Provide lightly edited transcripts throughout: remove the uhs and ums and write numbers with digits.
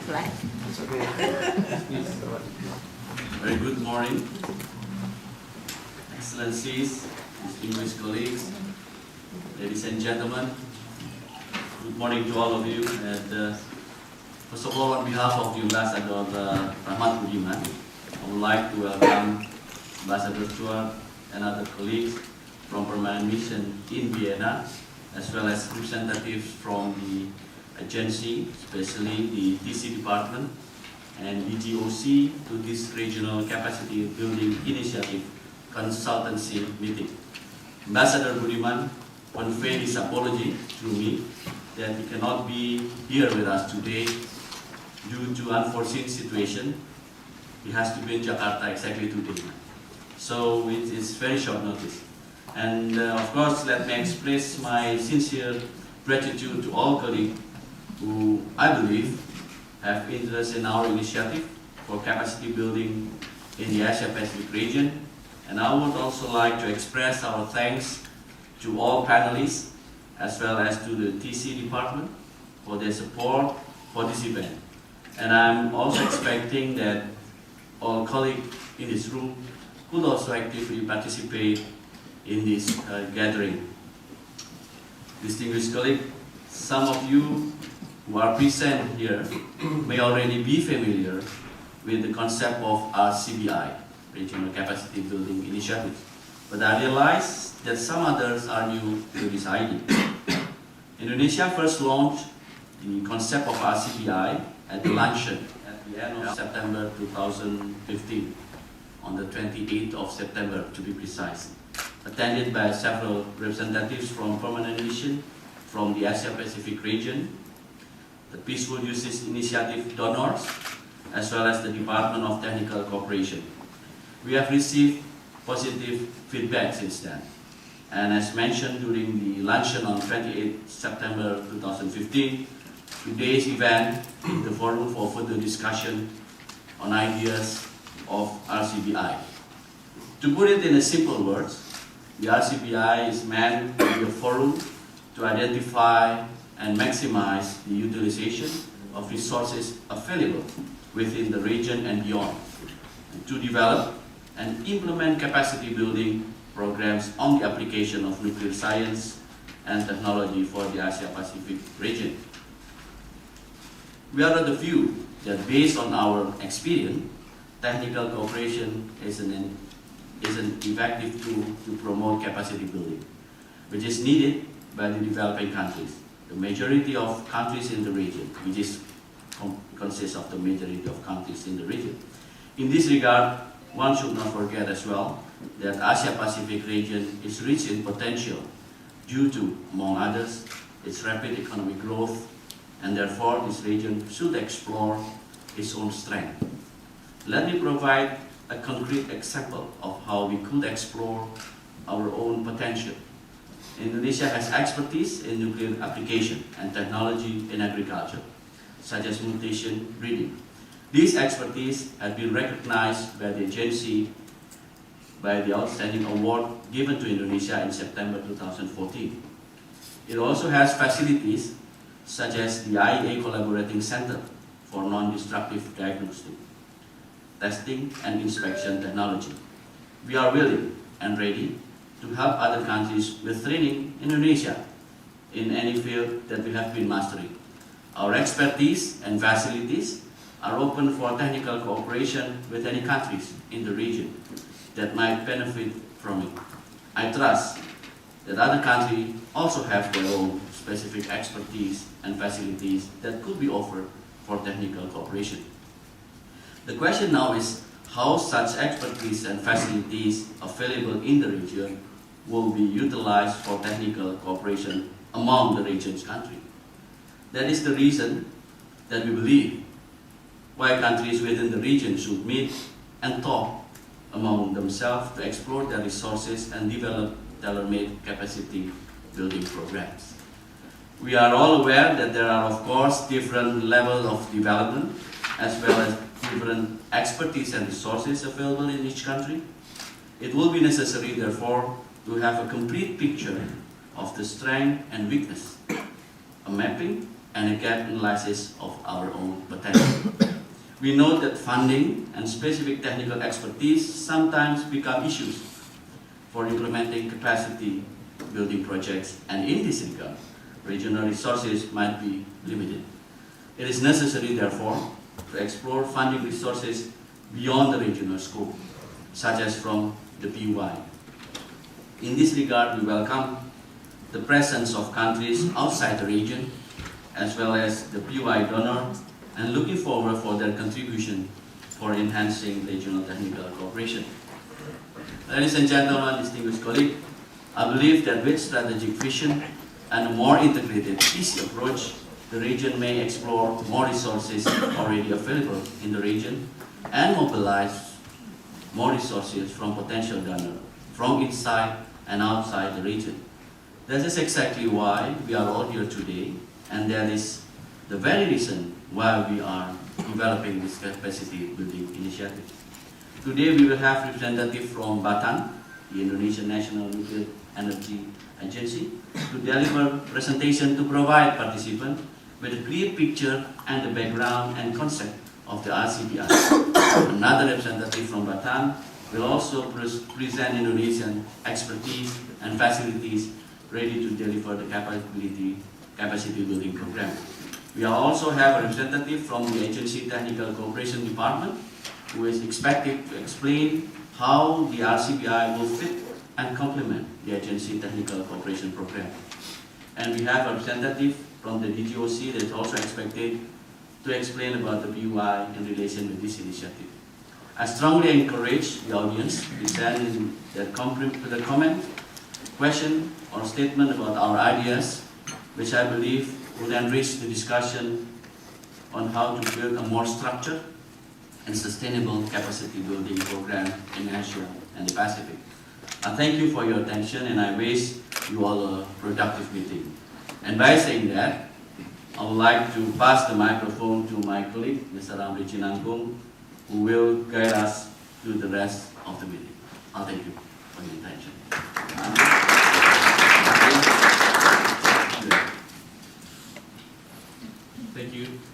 flag. It's okay. Very good morning, Excellencies, distinguished colleagues, ladies and gentlemen. Good morning to all of you. And first of all, on behalf of the Ambassador Rahmat Budiman, I would like to welcome Ambassador Stuart and other colleagues from Permanent Mission in Vienna, as well as representatives from the agency, especially the TC department and DGOC, to this regional capacity building initiative consultancy meeting. Ambassador Budiman conveyed his apology through me that he cannot be here with us today due to unforeseen situation. He has to be in Jakarta exactly today. So it's very short notice. And of course, let me express my sincere gratitude to all colleagues who I believe have interest in our initiative for capacity building in the Asia-Pacific region. And I would also like to express our thanks to all panelists as well as to the TC department for their support for this event. And I'm also expecting that all colleagues in this room could also actively participate in this gathering. Distinguished colleagues, some of you who are present here may already be familiar with the concept of RCBI, Regional Capacity Building Initiative. But I realize that some others are new to this idea. Indonesia first launched the concept of RCBI at the luncheon at the end of September 2015, on the 28th of September to be precise, attended by several representatives from Permanent Mission from the Asia-Pacific region, the Peaceful Uses Initiative donors, as well as the Department of Technical Cooperation. We have received positive feedback since then. And as mentioned during the luncheon on 28 September 2015, today's event is the forum for further discussion on ideas of RCBI. To put it in simple words, the RCBI is meant to be a forum to identify and maximize the utilization of resources available within the region and beyond, and to develop and implement capacity building programs on the application of nuclear science and technology for the Asia-Pacific region. We are of the view that based on our experience, technical cooperation is an effective tool to promote capacity building, which is needed by the developing countries, the majority of countries in the region, which consists of the majority of countries in the region. In this regard, one should not forget as well that Asia-Pacific region is rich in potential due to, among others, its rapid economic growth, and therefore this region should explore its own strength. Let me provide a concrete example of how we could explore our own potential. Indonesia has expertise in nuclear application and technology in agriculture, such as mutation breeding. This expertise has been recognized by the agency by the outstanding award given to Indonesia in September 2014. It also has facilities such as the IEA Collaborating Center for Non-Destructive Diagnostic, Testing and Inspection Technology. We are willing and ready to help other countries with training Indonesia in any field that we have been mastering. Our expertise and facilities are open for technical cooperation with any countries in the region that might benefit from it. I trust that other countries also have their own specific expertise and facilities that could be offered for technical cooperation. The question now is how such expertise and facilities available in the region will be utilized for technical cooperation among the region's countries. That is the reason that we believe why countries within the region should meet and talk among themselves to explore their resources and develop tailor-made capacity building programs. We are all aware that there are, of course, different levels of development as well as different expertise and resources available in each country. It will be necessary, therefore, to have a complete picture of the strength and weakness, a mapping and a gap analysis of our own potential. We note that funding and specific technical expertise sometimes become issues for implementing capacity building projects, and in this regard, regional resources might be limited. It is necessary, therefore, to explore funding resources beyond the regional scope, such as from the PUI. In this regard, we welcome the presence of countries outside the region, as well as the PUI donor, and looking forward for their contribution for enhancing regional technical cooperation. Ladies and gentlemen, distinguished colleagues, I believe that with strategic vision and a more integrated, easy approach, the region may explore more resources already available in the region and mobilize more resources from potential donors from inside and outside the region. That is exactly why we are all here today, and that is the very reason why we are developing this capacity building initiative. Today we will have representatives from Batam, the Indonesian National Nuclear Energy Agency, to deliver presentation to provide participants with a clear picture and the background and concept of the RCBI. Another representative from Batam will also present Indonesian expertise and facilities ready to deliver the capacity building program. We also have a representative from the Agency Technical Cooperation Department who is expected to explain how the RCBI will fit and complement the Agency Technical Cooperation Program. And we have a representative from the DGOC that is also expected to explain about the PUI in relation with this initiative. I strongly encourage the audience to send in their comment, question, or statement about our ideas, which I believe would enrich the discussion on how to build a more structured and sustainable capacity building program in Asia and the Pacific. I thank you for your attention, and I wish you all a productive meeting. And by saying that, I would like to pass the microphone to my colleague, Mr. Ramli Chinangkung, who will guide us through the rest of the meeting. I thank you for your attention.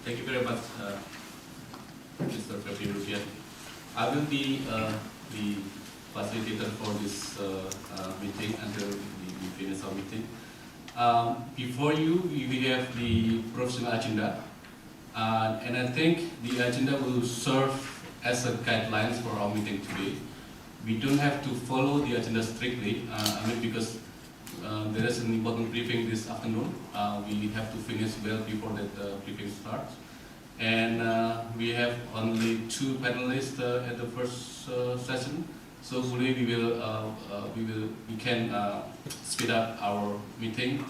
Thank you very much, Mr. Febri Rufian. I will be the facilitator for this meeting until we finish our meeting. Before you, we have the professional agenda, and I think the agenda will serve as a guidelines for our meeting today. We don't have to follow the agenda strictly, because there is an important briefing this afternoon. We have to finish well before that briefing starts. And we have only 2 panelists at the first session. So hopefully we can speed up our meeting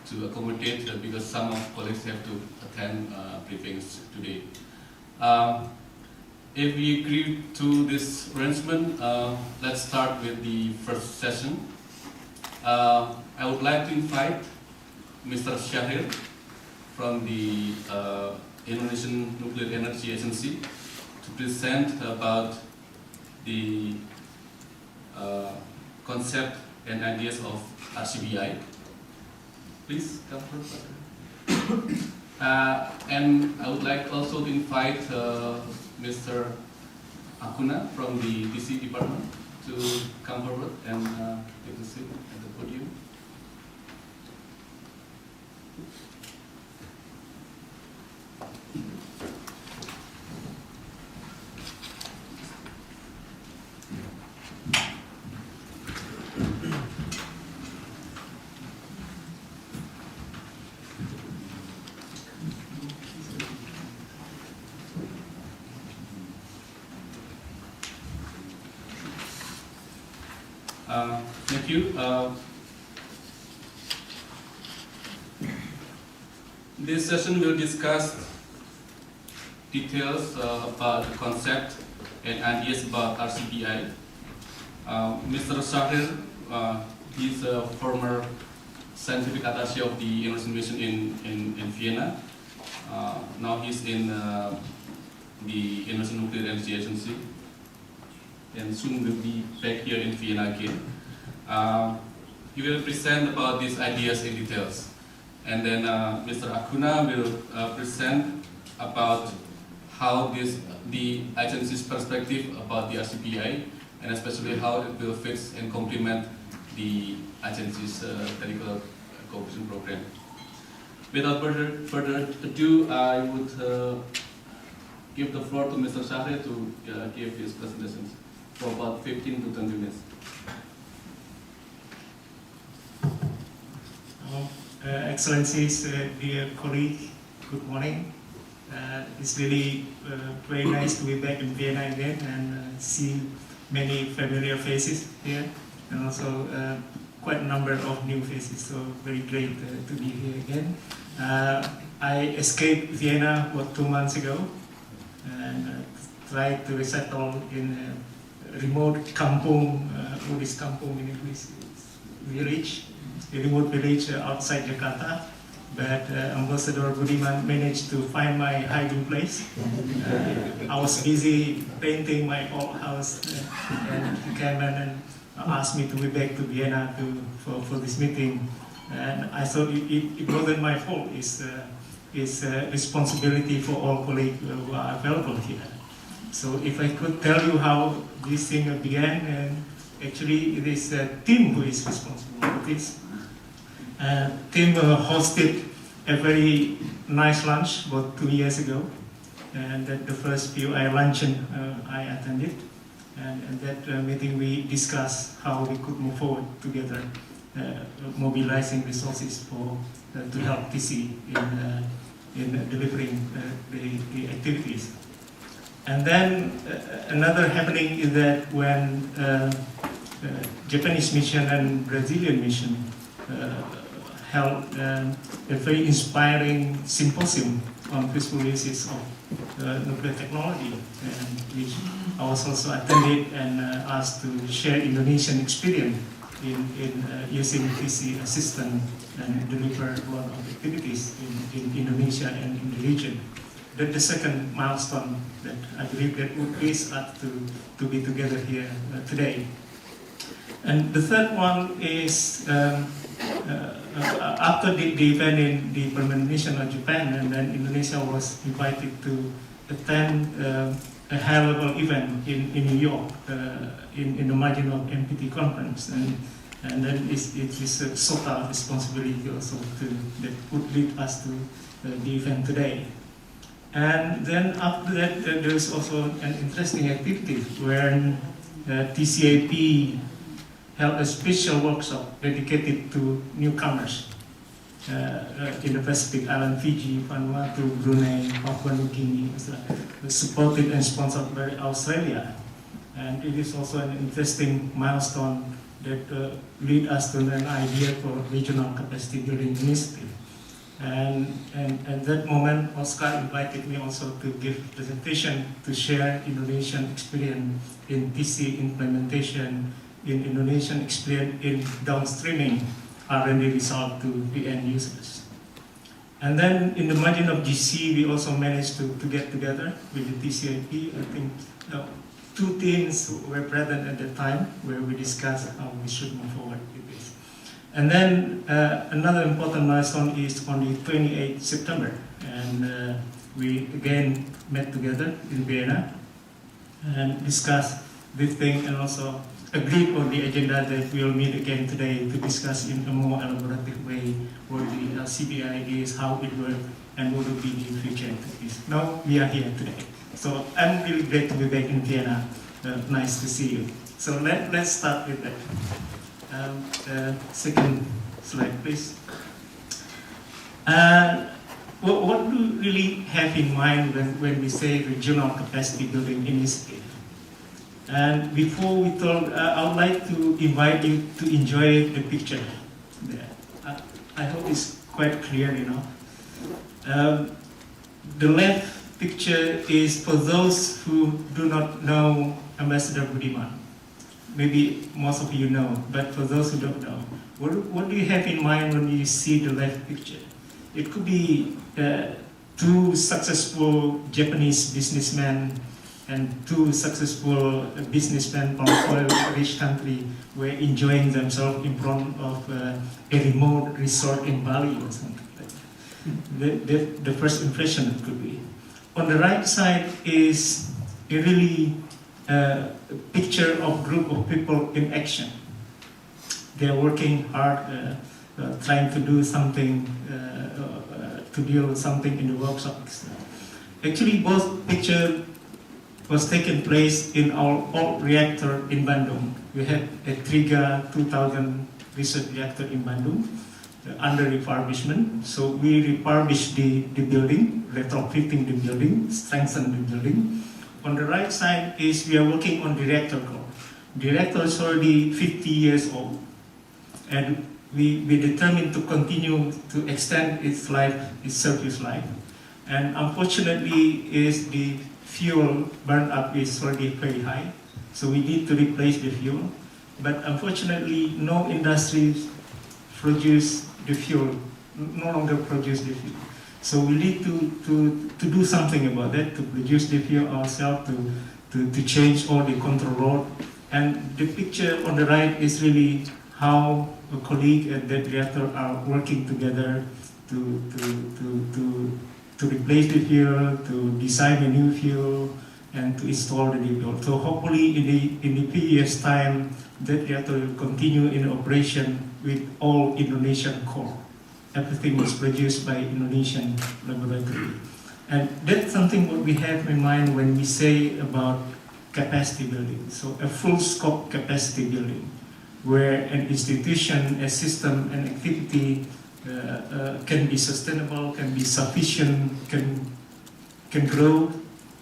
to accommodate because some of colleagues have to attend briefings today. If we agree to this arrangement, let's start with the first session. I would like to invite Mr. Syahrir from the Indonesian Nuclear Energy Agency to present about the concept and ideas of RCBI. Please come forward. And I would like also to invite Mr. Akuna from the DC department to come forward and take a seat at the podium. Thank you. This session will discuss details about the concept and ideas about RCBI. Mr. Syahrir, he's a former scientific attaché of the Indonesian mission in Vienna. Now he's in the Indonesian Nuclear Energy Agency, and soon will be back here in Vienna again. He will present about these ideas in details. And then Mr. Akuna will present about how the agency's perspective about the RCBI, and especially how it will fit and complement the agency's technical cooperation program. Without further ado, I would give the floor to Mr. Shahre to give his presentations for about 15 to 20 minutes. Excellencies, dear colleague, good morning. It's really very nice to be back in Vienna again and see many familiar faces here, and also quite a number of new faces, so very great to be here again. I escaped Vienna 2 months ago and tried to resettle in a remote kampung, Buddhist kampung in English, village, a remote village outside Jakarta. But Ambassador Budiman managed to find my hiding place. I was busy painting my old house, and he came in and asked me to be back to Vienna for this meeting. And I thought it wasn't my fault. It's responsibility for all colleagues who are available here. So if I could tell you how this thing began, and actually it is Tim who is responsible for this. Tim hosted a very nice lunch about 2 years ago, and at the first few luncheon I attended, and at that meeting we discussed how we could move forward together, mobilizing resources to help TC in delivering the activities. And then another happening is that when Japanese mission and Brazilian mission held a very inspiring symposium on peaceful uses of nuclear technology, and which I was also attended and asked to share Indonesian experience in using TC assistance and deliver a lot of activities in Indonesia and in the region. That's the second milestone that I believe that would raise us to be together here today. And the third one is after the event in the permanent mission of Japan, and then Indonesia was invited to attend a high-level event in New York in the margin of NPT conference, and then it is a total responsibility also that would lead us to the event today. And then after that, there is also an interesting activity where TCAP held a special workshop dedicated to newcomers in the Pacific Island, Fiji, Vanuatu, Brunei, Papua New Guinea, supported and sponsored by Australia. And it is also an interesting milestone that lead us to an idea for regional capacity building initiative. And at that moment, Oscar invited me also to give a presentation to share Indonesian experience in TC implementation, in Indonesian experience in downstreaming R&D result to the end users. And then in the margin of GC, we also managed to get together with the TCIP. I think 2 teams were present at the time where we discussed how we should move forward with this. And then another important milestone is on the 28th September. And we again met together in Vienna and discussed this thing, and also agreed on the agenda that we'll meet again today to discuss in a more elaborative way what the RCBI is, how it works, and what will be the future activities. Now we are here today. So I'm really glad to be back in Vienna. Nice to see you. So let's start with that. Second slide, please. What do you really have in mind when we say regional capacity building initiative? And before we talk, I would like to invite you to enjoy the picture there. I hope it's quite clear, you know. The left picture is for those who do not know Ambassador Budiman. Maybe most of you know, but for those who don't know, what do you have in mind when you see the left picture? It could be 2 successful Japanese businessmen and 2 successful businessmen from a rich country were enjoying themselves in front of a remote resort in Bali or something like the first impression it could be. On the right side is a really picture of group of people in action. They are working hard, trying to do something, to deal with something in the workshop. Actually, both pictures was taken place in our old reactor in Bandung. We had a Triga 2000 research reactor in Bandung under refurbishment. So we refurbished the building, retrofitting the building, strengthened the building. On the right side is we are working on the reactor core. The reactor is already 50 years old, and we determined to continue to extend its life, its service life. And unfortunately, is the fuel burn up is already very high, so we need to replace the fuel. But unfortunately, no industries produce the fuel, no longer produce the fuel. So we need to do something about that, to produce the fuel ourselves, to change all the control rod. And the picture on the right is really how a colleague at that reactor are working together to replace the fuel, to design a new fuel, and to install the new fuel. So hopefully in the few years' time, that reactor will continue in operation with all Indonesian core. Everything is produced by Indonesian laboratory. And that's something what we have in mind when we say about capacity building. So a full scope capacity building, where an institution, a system, an activity can be sustainable, can be sufficient, can grow,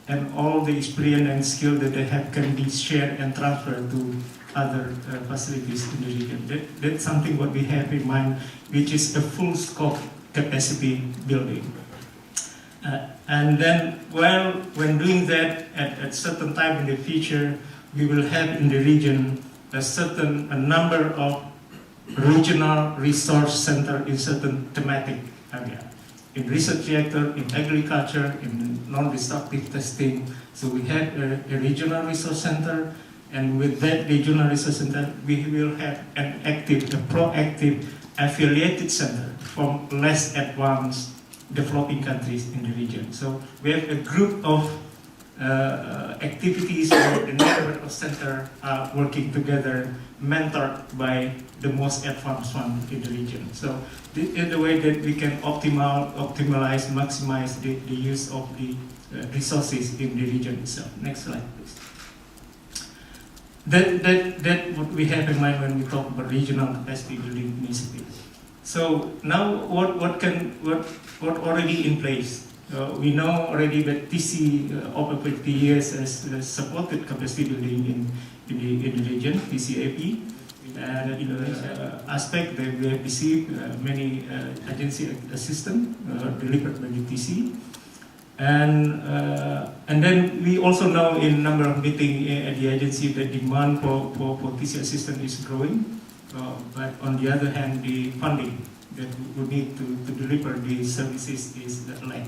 and all the experience and skill that they have can be shared and transferred to other facilities in the region. That's something what we have in mind, which is a full scope capacity building. And then, well, when doing that, at certain time in the future, we will have in the region a number of regional resource center in certain thematic area. In research reactor, in agriculture, in non-destructive testing. So we have a regional resource center, and with that regional resource center, we will have an active, a proactive affiliated center from less advanced developing countries in the region. So we have a group of activities where the network of center are working together, mentored by the most advanced one in the region. So this is the way that we can optimize, maximize the use of the resources in the region itself. Next slide, please. That what we have in mind when we talk about regional capacity building initiatives. So now what already in place? We know already that TC over 50 years has supported capacity building in the region, TCAP. And in the aspect that we have received many agency assistance delivered by the TC. And then we also know in number of meetings at the agency that demand for TC assistance is growing. But on the other hand, the funding that we need to deliver the services is lack.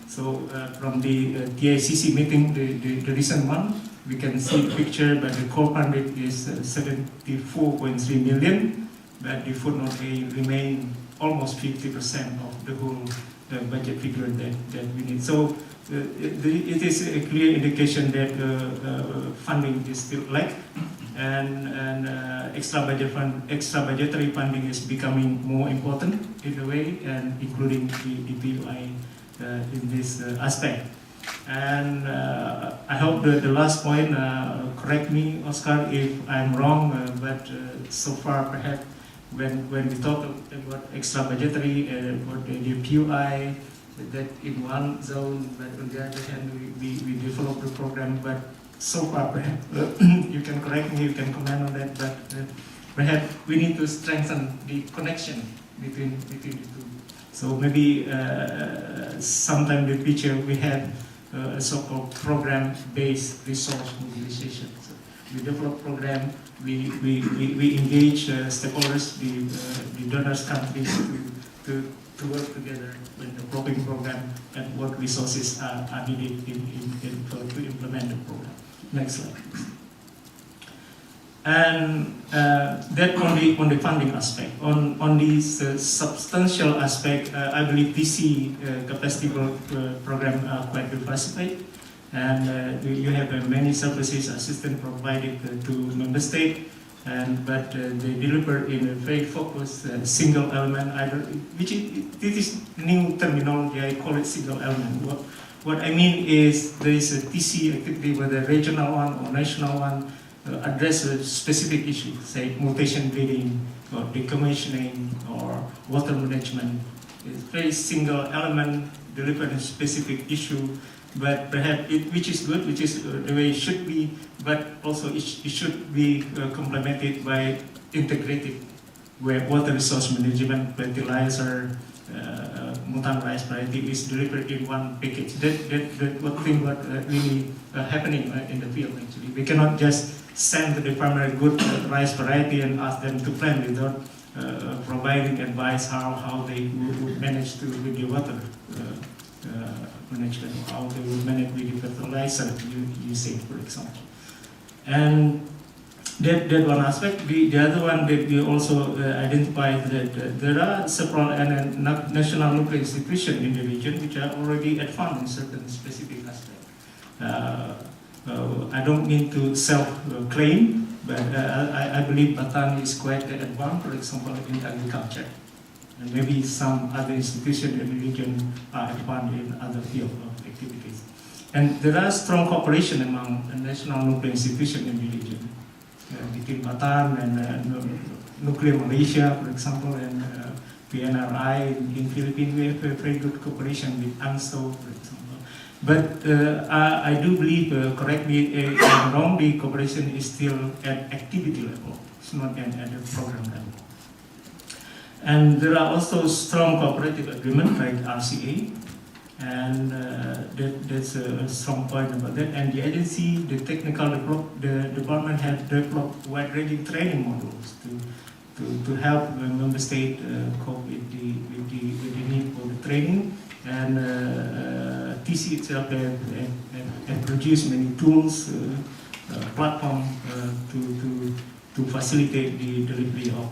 So from the TICC meeting, the recent one, we can see a picture, but the core funding is 74.3 million, but the footnote A remain almost 50% of the whole budget figure that we need. So it is a clear indication that funding is still lack, and extra budgetary funding is becoming more important in a way, and including the PUI in this aspect. And I hope that the last point, correct me, Oscar, if I'm wrong, but so far perhaps when we talk about extra budgetary, about the PUI, that in one zone, but on the other hand, we develop the program, but so far perhaps, you can correct me, you can comment on that, but perhaps we need to strengthen the connection between the two. So maybe sometime in the future we have a so-called program-based resource mobilization. So we develop program, we engage stakeholders, the donors countries to work together in the developing program and what resources are needed to implement the program. Next slide, please. And that on the funding aspect. On the substantial aspect, I believe TC capacity program are quite diversified, and you have many services assistance provided to member state, but they deliver in a very focused single element, this is new terminology. I call it single element. What I mean is there is a TC activity, whether regional one or national one, address a specific issue, say mutation breeding or decommissioning or water management. It's very single element, deliver a specific issue, but perhaps which is good, which is the way it should be, but also it should be complemented by integrated, where water resource management, fertilizer, mutant rice variety is delivered in one package. That what thing what really happening in the field actually. We cannot just send to the farmer good rice variety and ask them to plant without providing advice how they would manage to with the water management, how they would manage with the fertilizer usage, for example. And that one aspect. The other one that we also identified that there are several national nuclear institutions in the region which are already advanced in certain specific aspects. I don't mean to self-claim, but I believe Batam is quite advanced, for example, in agriculture. And maybe some other institutions in the region are advanced in other fields of activities. And there are strong cooperation among the national nuclear institutions in the region. Between Batam and Nuclear Malaysia, for example, and PNRI in Philippines, we have a very good cooperation with ANSO, for example. But I do believe, correct me if I'm wrong, the cooperation is still at activity level. It's not at the program level. And there are also strong cooperative agreements like RCA, and that's a strong point about that. And the agency, the technical department have developed wide-ranging training modules to help the member state cope with the need for the training. And TC itself have produced many tools, platform to facilitate the delivery of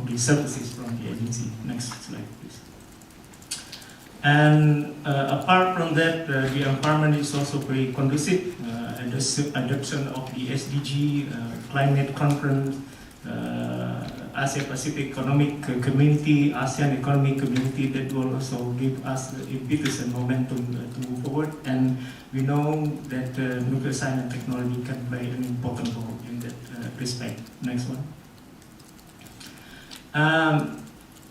the services from the agency. Next slide, please. And apart from that, the environment is also very conducive. And the adoption of the SDG, climate conference, Asia-Pacific Economic Community, ASEAN Economic Community, that will also give us impetus and momentum to move forward. And we know that nuclear science and technology can play an important role in that respect. Next one.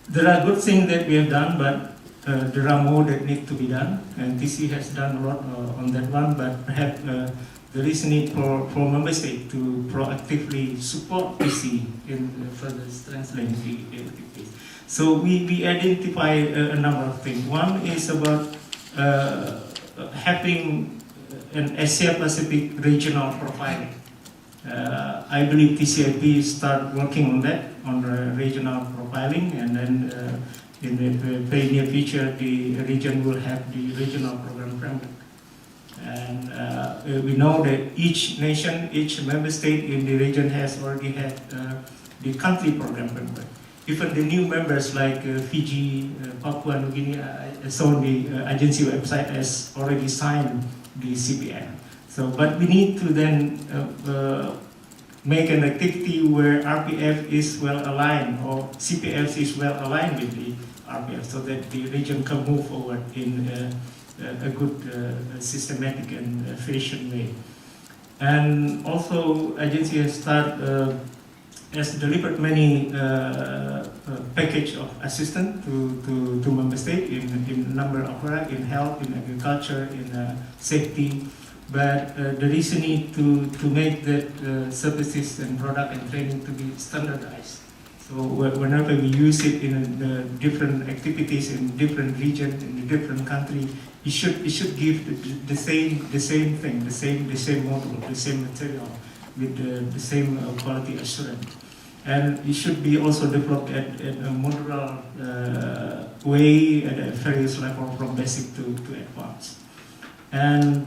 There are good things that we have done, but there are more that need to be done. And TC has done a lot on that one, but perhaps there is a need for member states to proactively support TC in further strengthening the activities. So we identify a number of things. One is about having an Asia-Pacific regional profiling. I believe TCIP start working on that, on regional profiling, and then in the very near future, the region will have the regional program framework. And we know that each nation, each member state in the region has already had the country program framework. Even the new members like Fiji, Papua New Guinea, I saw on the agency website has already signed the CPF. So, but we need to then make an activity where RPF is well aligned or CPF is well aligned with the RPF, so that the region can move forward in a good systematic and efficient way. And also, agency has delivered many package of assistance to member state in a number of areas, in health, in agriculture, in safety. But there is a need to make that services and product and training to be standardized. So whenever we use it in different activities in different regions, in a different country, it should give the same thing, the same model, the same material with the same quality assurance. And it should be also developed at a modular way at a various level from basic to advanced. And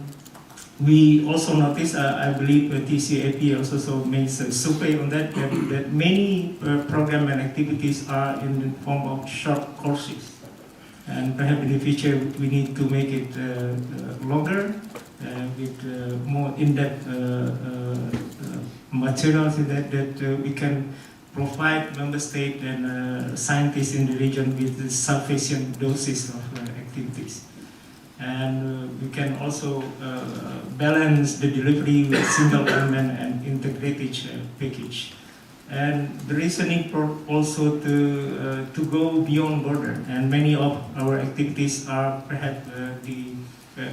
we also noticed, I believe TCAP also makes a survey on that many program and activities are in the form of short courses. And perhaps in the future we need to make it longer with more in-depth materials that we can provide member state and scientists in the region with sufficient doses of activities. And we can also balance the delivery with single element and integrated package. And there is a need for also to go beyond border, and many of our activities are perhaps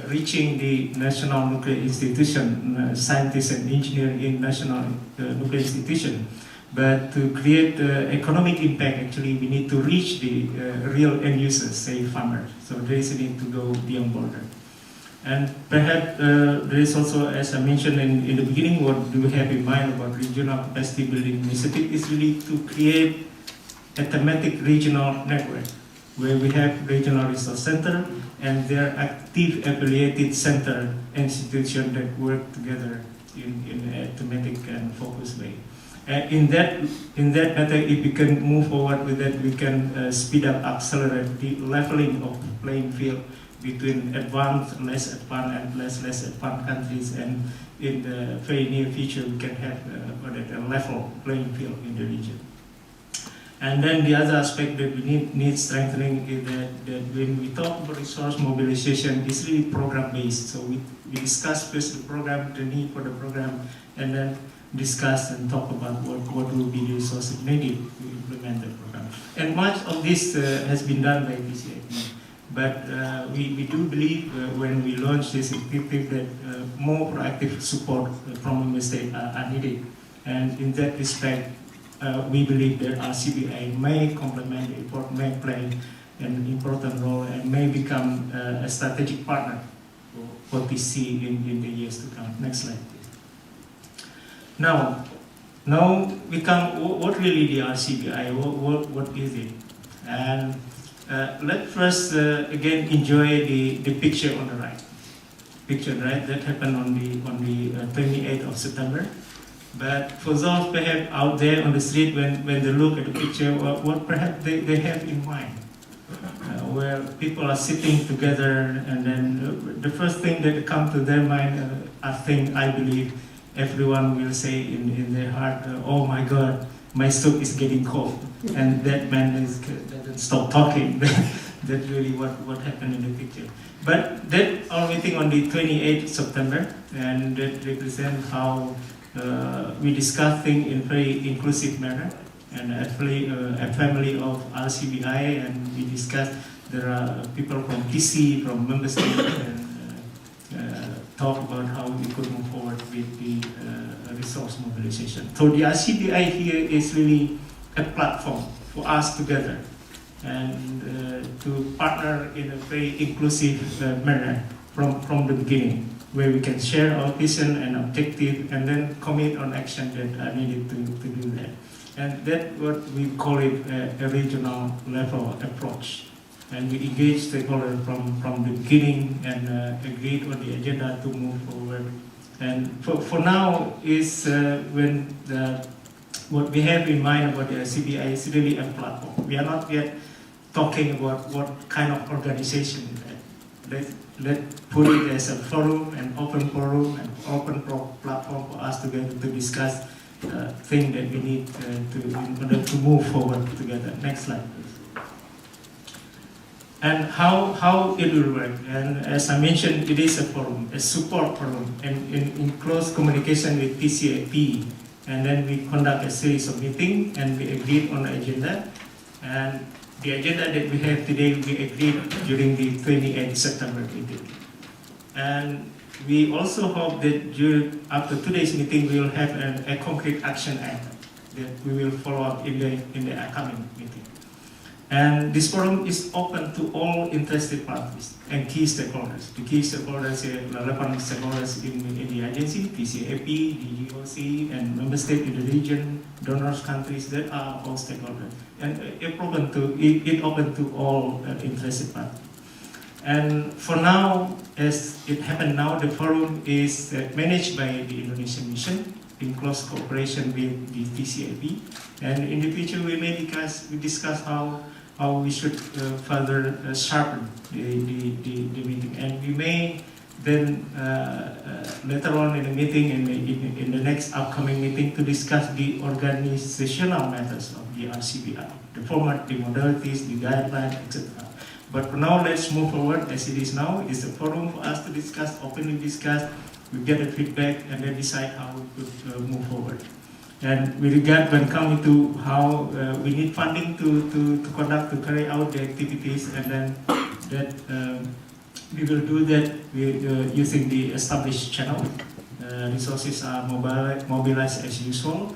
reaching the national nuclear institution, scientists and engineers in national nuclear institution. But to create economic impact, actually, we need to reach the real end users, say farmers. So there is a need to go beyond border. And perhaps there is also, as I mentioned in the beginning, what do we have in mind about regional capacity building initiative is really to create a thematic regional network where we have regional resource center and their active affiliated center institutions that work together in a thematic and focused way. And in that matter, if we can move forward with that, we can speed up, accelerate the leveling of the playing field between advanced, less advanced, and less advanced countries. And in the very near future, we can have a level playing field in the region. And then the other aspect that we need strengthening is that when we talk about resource mobilization, it's really program-based. So we discuss first the program, the need for the program, and then discuss and talk about what will be the resources needed to implement the program. And much of this has been done by TCAP. But we do believe when we launch this initiative that more proactive support from member states are needed. And in that respect, we believe that RCBI may complement the effort, may play an important role, and may become a strategic partner for TC in the years to come. Next slide, please. Now we come, what really the RCBI, what is it? And let's first again enjoy the picture on the right. Picture right that happened on the 28th of September. But for those perhaps out there on the street, when they look at the picture, what perhaps they have in mind, where people are sitting together, and then the first thing that comes to their mind, I believe everyone will say in their heart, oh my God, my soup is getting cold. And that man doesn't stop talking. That's really what happened in the picture. But that our meeting on the 28th September, and that represents how we discuss things in very inclusive manner, and actually a family of RCBI, and we discuss there are people from TC, from member states, and talk about how we could move forward with the resource mobilization. So the RCBI here is really a platform for us together and to partner in a very inclusive manner from the beginning, where we can share our vision and objective and then commit on action that are needed to do that. And that's what we call it a regional level approach. And we engage stakeholders from the beginning and agreed on the agenda to move forward. And for now is when what we have in mind about the RCBI is really a platform. We are not yet talking about what kind of organization is that. Let's put it as a forum, an open forum, an open platform for us together to discuss things that we need in order to move forward together. Next slide, please. And how it will work. And as I mentioned, it is a forum, a support forum, and in close communication with TCAP. And then we conduct a series of meetings, and we agreed on the agenda. And the agenda that we have today, we agreed during the 28th September meeting. And we also hope that after today's meeting, we will have a concrete action item that we will follow up in the upcoming meeting. And this forum is open to all interested parties and key stakeholders. The key stakeholders are relevant stakeholders in the agency, TCAP, DGOC, and member states in the region, donors countries, that are all stakeholders. And it open to all interested parties. And for now, as it happened now, the forum is managed by the Indonesian Mission in close cooperation with the TCIP. And in the future, we may discuss how we should further sharpen the meeting. And we may then later on in the meeting, in the next upcoming meeting, to discuss the organizational matters of the RCBI, the format, the modalities, the guidelines, etc. But for now, let's move forward as it is now. It's a forum for us to discuss, openly discuss, we get the feedback, and then decide how we could move forward. And with regard when coming to how we need funding to carry out the activities, and then that we will do that with, using the established channel. Resources are mobilized as usual.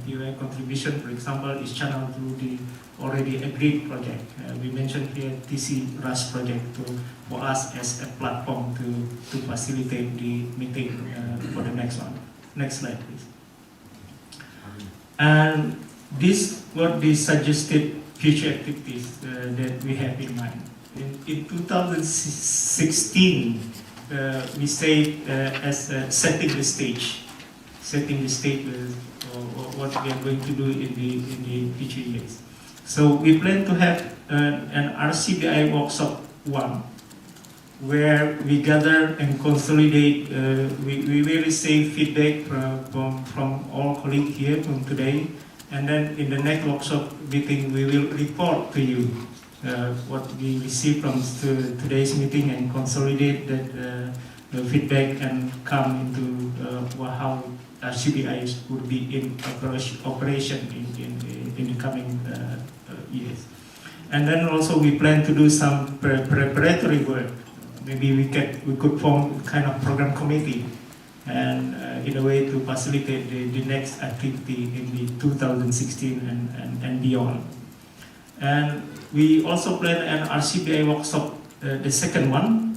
POA contribution, for example, is channeled through the already agreed project. We mentioned here TC RAS project for us as a platform to facilitate the meeting for the next one. Next slide, please. And this what the suggested future activities that we have in mind. In 2016, we say as setting the stage with what we are going to do in the future years. So we plan to have an RCBI workshop 1, where we gather and consolidate. We will receive feedback from all colleagues here from today, and then in the next workshop meeting we will report to you what we receive from today's meeting and consolidate that feedback and come into how RCBI would be in operation in the coming years. And then also we plan to do some preparatory work. Maybe we could form kind of program committee, and in a way to facilitate the next activity in the 2016 and beyond. And we also plan an RCBI workshop, the second one,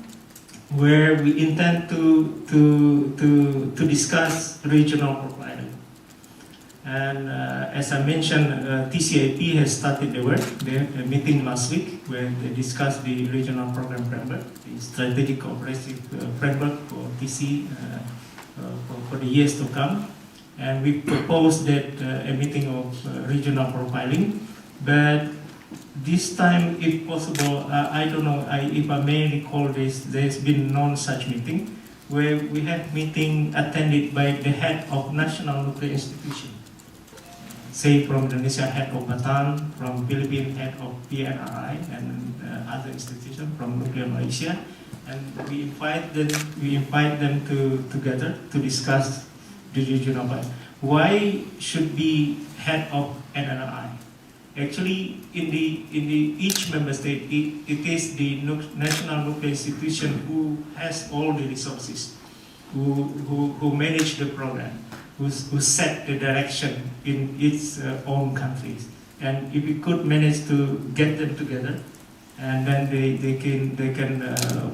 where we intend to discuss regional profiling. And as I mentioned, TCIP has started the work. They had a meeting last week where they discussed the regional program framework, the strategic cooperative framework for TC for the years to come. And we proposed that a meeting of regional profiling, but this time, if possible, I don't know if I may recall this, there's been no such meeting, where we have meeting attended by the head of national nuclear institution. Say from Indonesia, head of Batam, from Philippines, head of PNRI, and other institutions from Nuclear Malaysia. And we invite them together to discuss the regional plan. Why should be head of NNRI? Actually, in each member state, it is the national nuclear institution who has all the resources, who manage the program, who set the direction in its own countries. And if we could manage to get them together, and then they can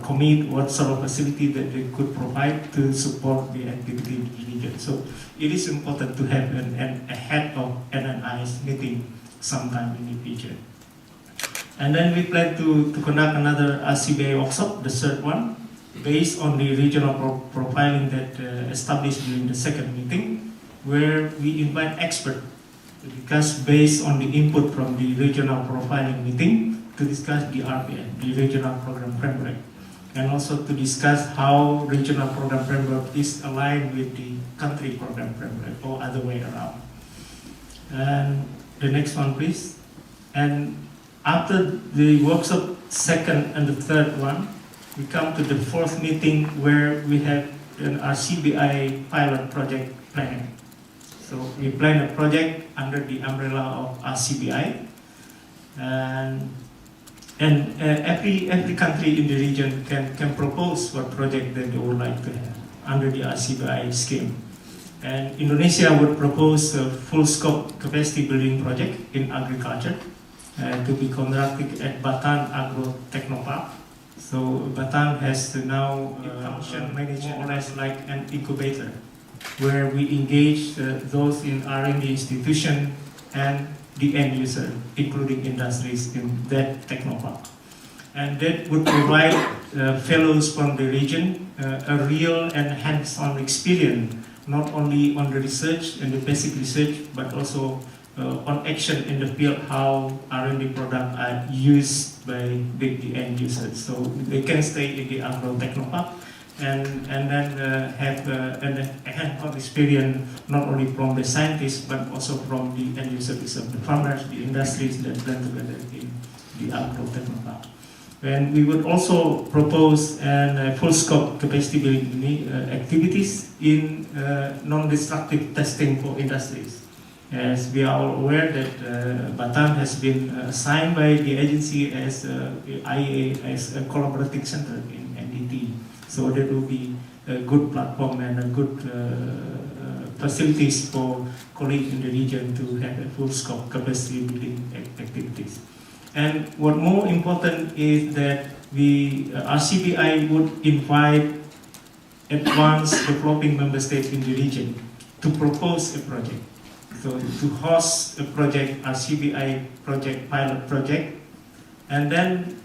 commit what sort of facility that they could provide to support the activity in the region. So it is important to have a head of NNI's meeting sometime in the future. And then we plan to conduct another RCBI workshop, the third one, based on the regional profiling that established during the second meeting, where we invite experts to discuss based on the input from the regional profiling meeting to discuss the RPN, the regional program framework, and also to discuss how regional program framework is aligned with the country program framework or other way around. And the next one, please. And after the workshop second and the third one, we come to the fourth meeting where we have an RCBI pilot project planning. So we plan a project under the umbrella of RCBI, and every country in the region can propose what project that they would like to have under the RCBI scheme. And Indonesia would propose a full-scope capacity building project in agriculture to be conducted at Batam Agro Technopark. So Batam has to now function managed more or less like an incubator, where we engage those in R&D institution and the end user, including industries in that technopark. and that would provide fellows from the region a real and hands-on experience, not only on the research and the basic research, but also on action in the field, how R&D products are used by the end users. So they can stay in the agro-technopark and then have a hands-on experience, not only from the scientists, but also from the end users of the farmers, the industries that blend together in the agro-technopark. And we would also propose full scope capacity building activities in non-destructive testing for industries. As we are all aware that Batam has been assigned by the agency as IAA as a collaborative center in NDT. So that will be a good platform and a good facilities for colleagues in the region to have a full scope capacity building activities. And what more important is that RCBI would invite advanced developing member states in the region to propose a project. So to host a project, RCBI project, pilot project, and then,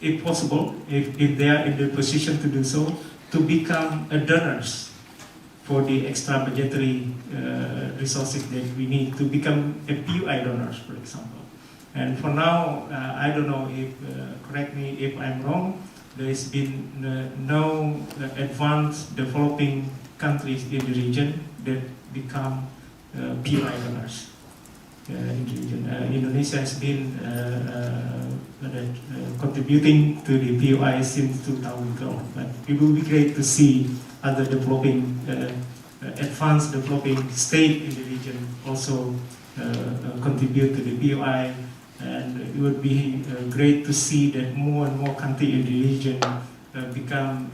if possible, if they are in the position to do so, to become a donors for the extra budgetary resources that we need to become a PUI donors, for example. And for now, I don't know if, correct me if I'm wrong, there's been no advanced developing countries in the region that become PUI donors in the region. Indonesia has been contributing to the PUI since 2012, but it will be great to see other developing, advanced developing state in the region also contribute to the PUI, and it would be great to see that more and more countries in the region becoming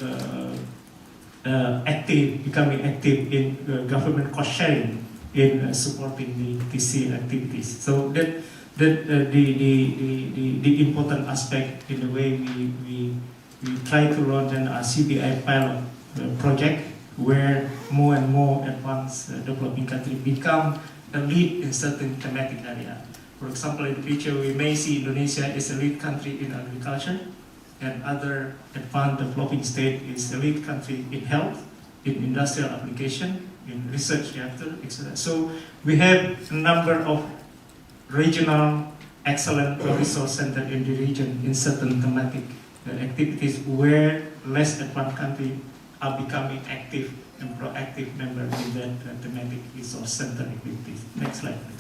active in government cost sharing in supporting the TC activities. So that the important aspect in the way we try to launch an RCBI pilot project where more and more advanced developing countries become a lead in certain thematic area. For example, in the future we may see Indonesia is a lead country in agriculture, and other advanced developing state is a lead country in health, in industrial application, in research reactor, etc. So we have a number of regional excellent resource centers in the region in certain thematic activities where less advanced countries are becoming active and proactive members in that thematic resource center activities. Next slide, please.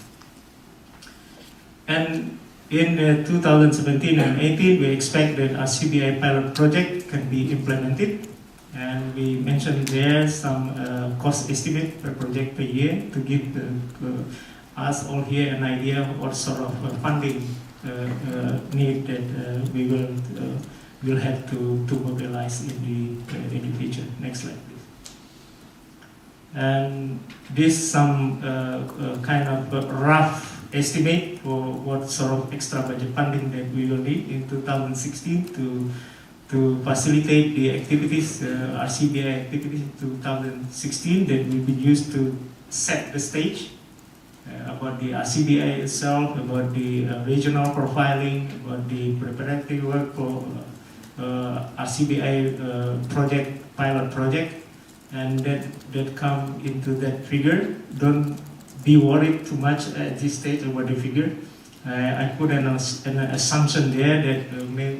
And in 2017 and 18, we expect that RCBI pilot project can be implemented. And we mentioned there some cost estimate per project per year to give us all here an idea of what sort of funding need that we will have to mobilize in the future. Next slide, please. And this some kind of rough estimate for what sort of extra budget funding that we will need in 2016 to facilitate the activities, RCBI activities in 2016 that will be used to set the stage about the RCBI itself, about the regional profiling, about the preparatory work for RCBI project, pilot project, and that come into that figure. Don't be worried too much at this stage about the figure. I put an assumption there that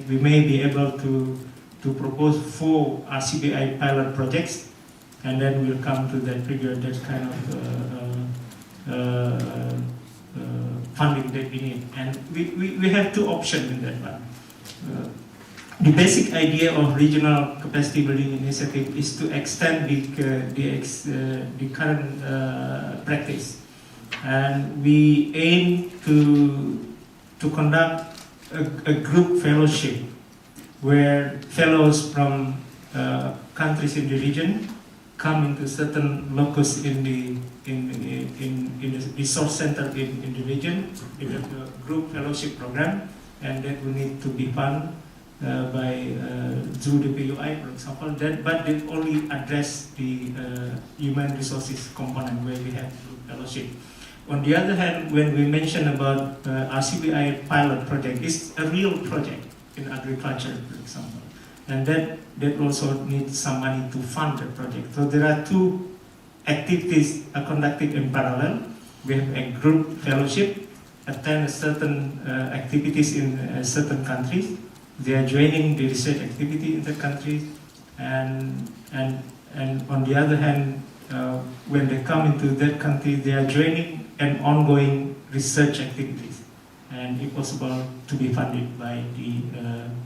we may be able to propose 4 RCBI pilot projects, and then we'll come to that figure, that kind of funding that we need. And we have 2 options in that one. The basic idea of regional capacity building initiative is to extend the current practice. And we aim to conduct a group fellowship where fellows from countries in the region come into certain locus in the resource center in the region in a group fellowship program, and that will need to be funded through the PUI, for example. But they only address the human resources component where we have group fellowship. On the other hand, when we mention about RCBI pilot project, it's a real project. in agriculture, for example. And that also needs some money to fund the project. So there are two activities are conducted in parallel. We have a group fellowship, attend certain activities in certain countries. They are joining the research activity in the countries, and on the other hand, when they come into that country, they are joining an ongoing research activities, and if possible to be funded by the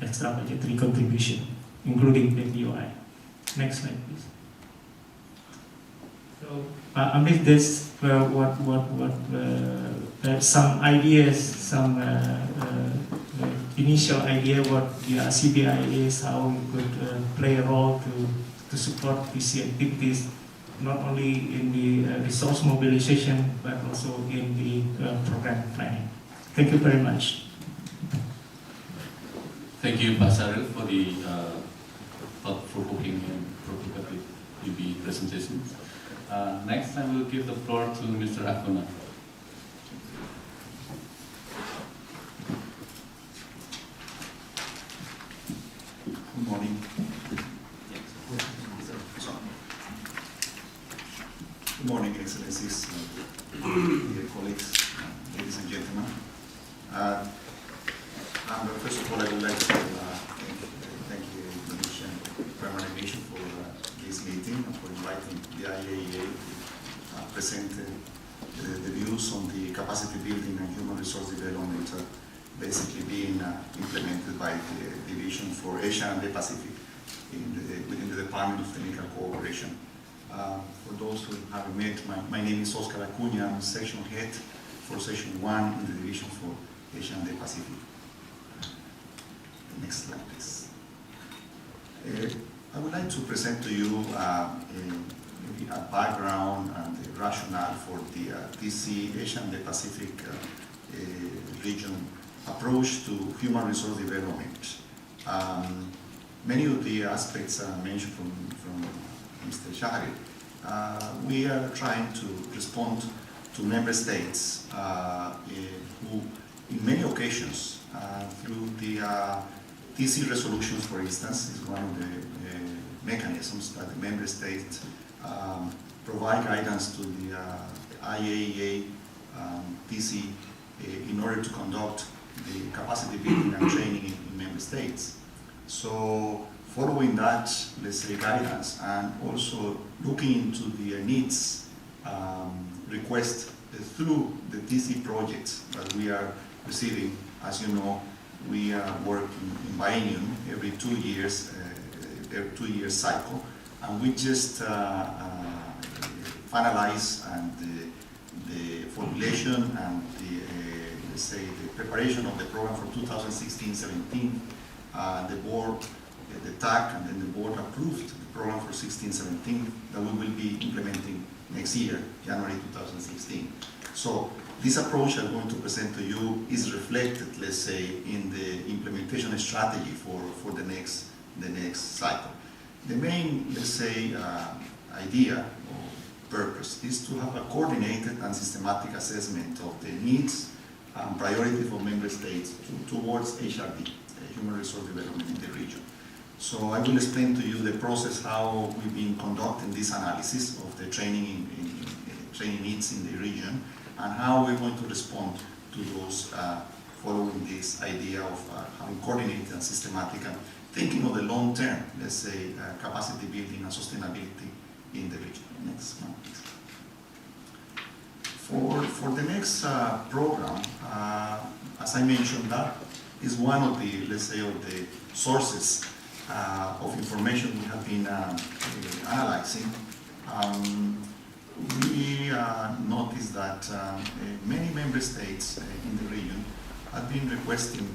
extra budgetary contribution, including the DOI. Next slide, please. So, this some ideas, some initial idea what the RCBI is, how we could play a role to support PC activities, not only in the resource mobilization, but also in the program planning. Thank you very much. Thank you, Pak Saril, for the thought-provoking and provocative UB presentation. Next, I will give the floor to Mr. Akuna. Good morning. Good morning, Excellencies, dear colleagues, ladies and gentlemen. First of all, I would like to thank the Indonesian Permanent Mission for this meeting and for inviting the IAEA to present the views on the capacity building and human resource development basically being implemented by the Division for Asia and the Pacific within the Department of Technical Cooperation. For those who haven't met, my name is Oscar Acuña. I'm Section Head for Section 1 in the Division for Asia and the Pacific. Next slide, please. I would like to present to you a background and the rationale for the TC Asia and the Pacific region approach to human resource development. Many of the aspects mentioned from Mr. Shahri, we are trying to respond to member states who, in many occasions, through the TC resolutions, for instance, is one of the mechanisms that the member states provide guidance to the IAEA TC in order to conduct the capacity building and training in member states. So, following that, let's say, guidance, and also looking into the needs request through the TC projects that we are receiving. As you know, we work in biennium every 2 years, every 2 year cycle, and we just finalize and the formulation and the let's say the preparation of the program for 2016-17. The board, the TAC, and then the board approved the program for 16-17 that we will be implementing next year, January 2016. So this approach I'm going to present to you is reflected, let's say, in the implementation strategy for the next cycle. The main, let's say, idea or purpose is to have a coordinated and systematic assessment of the needs and priorities for member states towards HRD, human resource development in the region. So I will explain to you the process, how we've been conducting this analysis of the training training needs in the region, and how we're going to respond to those following this idea of having coordinated and systematic and thinking of the long term, let's say, capacity building and sustainability in the region. Next one, please. For the next program, as I mentioned, that is one of the, let's say, of the sources of information we have been analyzing. We noticed that many member states in the region have been requesting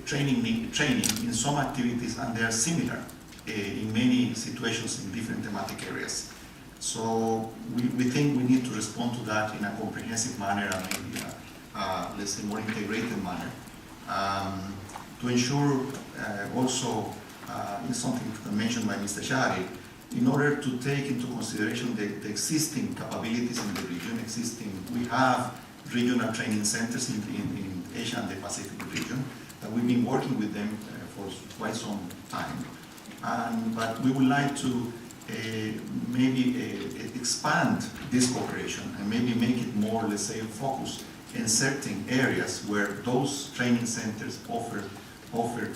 training in some activities, and they are similar in many situations in different thematic areas. So we think we need to respond to that in a comprehensive manner, and maybe let's say more integrated manner, to ensure also in something mentioned by Mr. Shahri, in order to take into consideration the existing capabilities in the region. We have regional training centers in Asia and the Pacific region, that we've been working with them for quite some time. But we would like to maybe expand this cooperation and maybe make it more, let's say, focused in certain areas where those training centers offer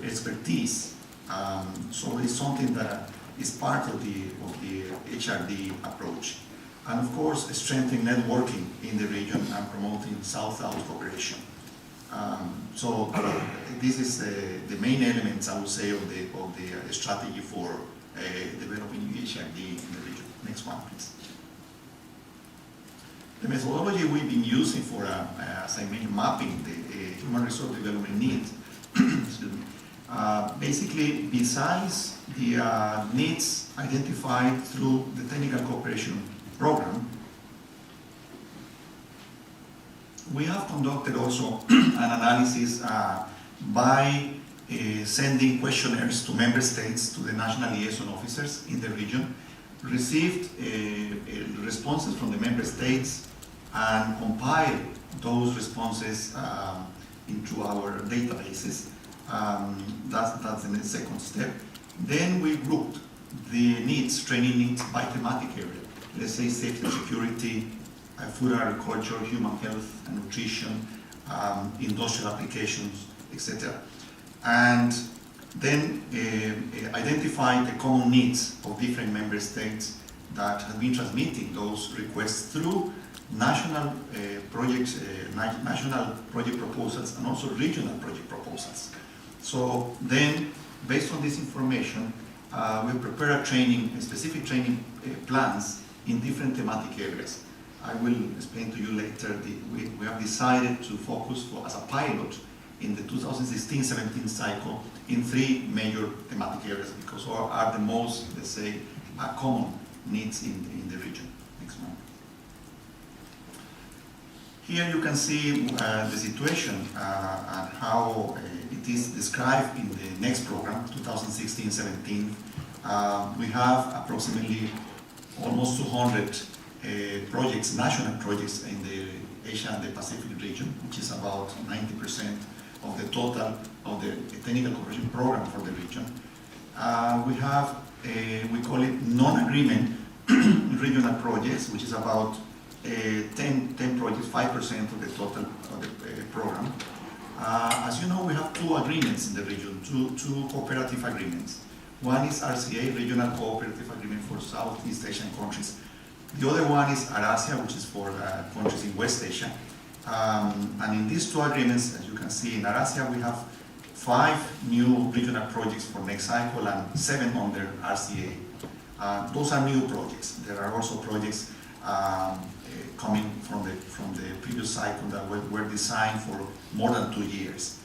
expertise. So it's something that is part of the HRD approach. And of course, strengthening networking in the region and promoting South-South cooperation. So this is the main elements, I would say, of the strategy for developing HRD in the region. Next one, please. The methodology we've been using for, as I mentioned, mapping the human resource development needs. Basically, besides the needs identified through the technical cooperation program, we have conducted also an analysis by sending questionnaires to member states, to the national liaison officers in the region, received responses from the member states and compiled those responses into our databases. That's the second step. Then we grouped the needs, training needs by thematic area. Let's say safety and security, food and agriculture, human health and nutrition, industrial applications, etc. And then identify the common needs of different member states that have been transmitting those requests through national national project proposals and also regional project proposals. So then, based on this information, we prepare specific training plans in different thematic areas. I will explain to you later. We have decided to focus as a pilot in the 2016-17 cycle in 3 major thematic areas because are the most, let's say, common needs in the region. Next one. Here you can see the situation and how it is described in the next program, 2016-17. We have approximately almost 200 projects, national projects in the Asia and the Pacific region, which is about 90% of the total of the technical cooperation program for the region. We have, we call it non-agreement regional projects, which is about 10 projects, 5% of the total of the program. As you know, we have 2 agreements in the region, two cooperative agreements. One is RCA, Regional Cooperative Agreement for Southeast Asian countries. The other one is ARASIA, which is for countries in West Asia. And in these 2 agreements, as you can see, in ARASIA we have 5 new regional projects for next cycle and 7 under RCA. Those are new projects. There are also projects coming from the previous cycle that were designed for more than 2 years.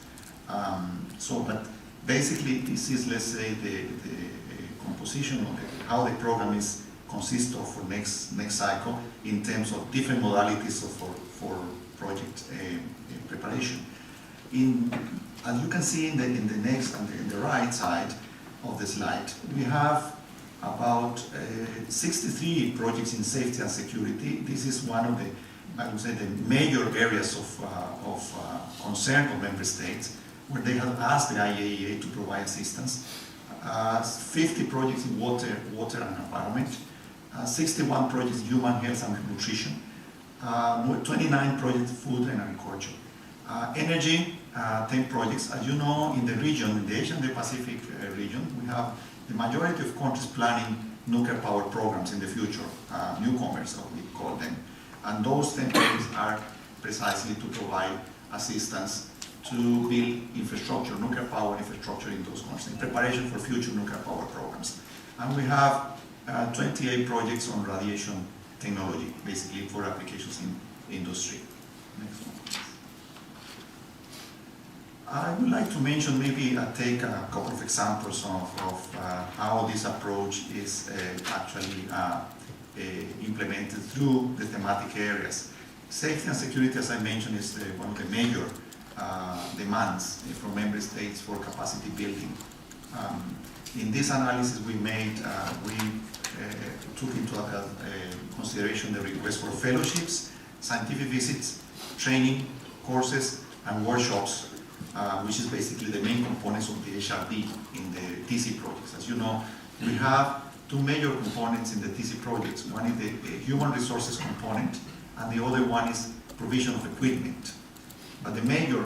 But basically, this is, let's say, the composition of how the program consists of for next cycle in terms of different modalities for project preparation. As you can see in the next in the right side of the slide, we have about 63 projects in safety and security. This is one of the, I would say, the major areas of concern of member states, where they have asked the IAEA to provide assistance. 50 projects in water and environment, 61 projects in human health and nutrition, 29 projects in food and agriculture. Energy, 10 projects. As you know, in the region, in the Asia and the Pacific region, we have the majority of countries planning nuclear power programs in the future, newcomers, as we call them. And those 10 projects are precisely to provide assistance to build infrastructure, nuclear power infrastructure in those countries, in preparation for future nuclear power programs. And we have 28 projects on radiation technology, basically for applications in industry. Next one. I would like to mention, maybe take a couple of examples of how this approach is actually implemented through the thematic areas. Safety and security, as I mentioned, is one of the major demands from member states for capacity building. In this analysis we made, we took into consideration the request for fellowships, scientific visits, training, courses, and workshops which is basically the main components of the HRD in the TC projects. As you know, we have two major components in the TC projects. One is the human resources component, and the other one is provision of equipment. But the major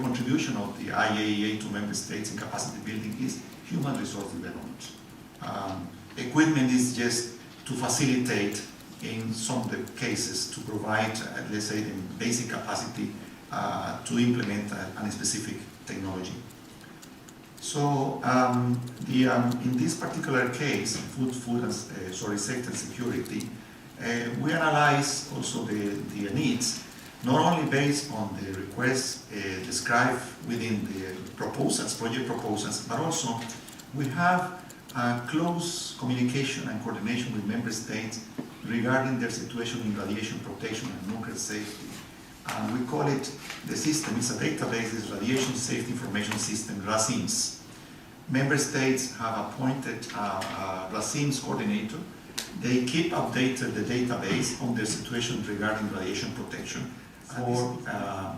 contribution of the IAEA to member states in capacity building is human resource development. Equipment is just to facilitate, in some of the cases, to provide, let's say, the basic capacity to implement a specific technology. So, in this particular case, safety and security, we analyze also the needs, not only based on the requests described within the proposals, project proposals, but also we have close communication and coordination with member states regarding their situation in radiation protection and nuclear safety. And we call it, the system, it's a database, it's Radiation Safety Information System, RASIMS. Member states have appointed a RASIMS coordinator. They keep updated the database on their situation regarding radiation protection for,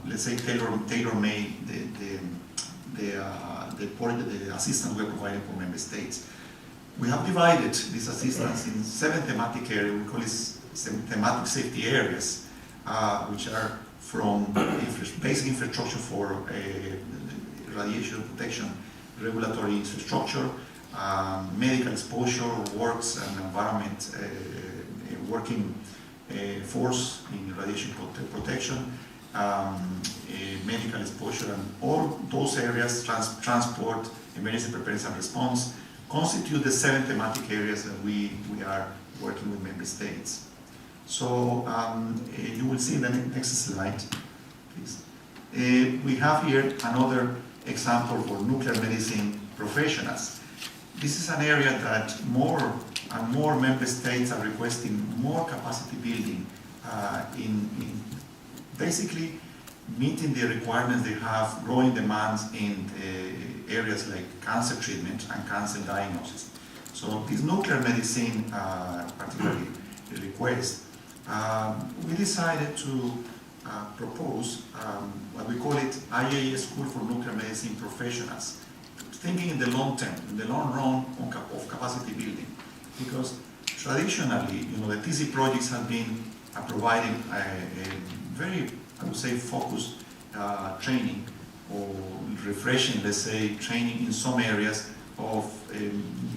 let's say, tailor-made the assistance we're providing for member states. We have divided this assistance in 7 thematic areas. We call it thematic safety areas, which are from basic infrastructure for radiation protection, regulatory infrastructure, medical exposure, works and environment, working force in radiation protection, medical exposure, and all those areas, transport, emergency preparedness and response, constitute the 7 thematic areas that we are working with member states. So you will see in the next slide, please. We have here another example for nuclear medicine professionals. This is an area that more and more member states are requesting more capacity building in basically meeting the requirements. They have growing demands in areas like cancer treatment and cancer diagnosis. So this nuclear medicine particularly request, we decided to propose what we call it IAEA School for Nuclear Medicine Professionals, thinking in the long term, in the long run of capacity building. Because traditionally, the TC projects have been providing a very, I would say, focused training or refreshing, let's say, training in some areas of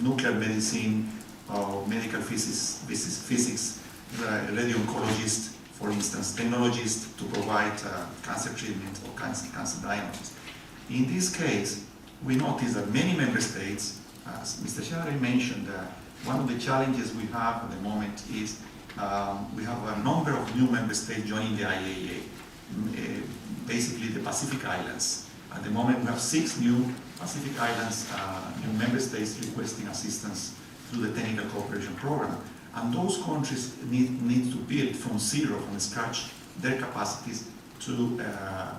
nuclear medicine or medical physics, radio-oncologist, for instance, technologists to provide cancer treatment or cancer diagnosis. In this case, we notice that many member states, as Mr. Shari mentioned, one of the challenges we have at the moment is we have a number of new member states joining the IAEA, basically the Pacific Islands. At the moment, we have 6 new Pacific Islands, new member states requesting assistance through the Technical Cooperation Program. And those countries need to build from zero, from scratch, their capacities to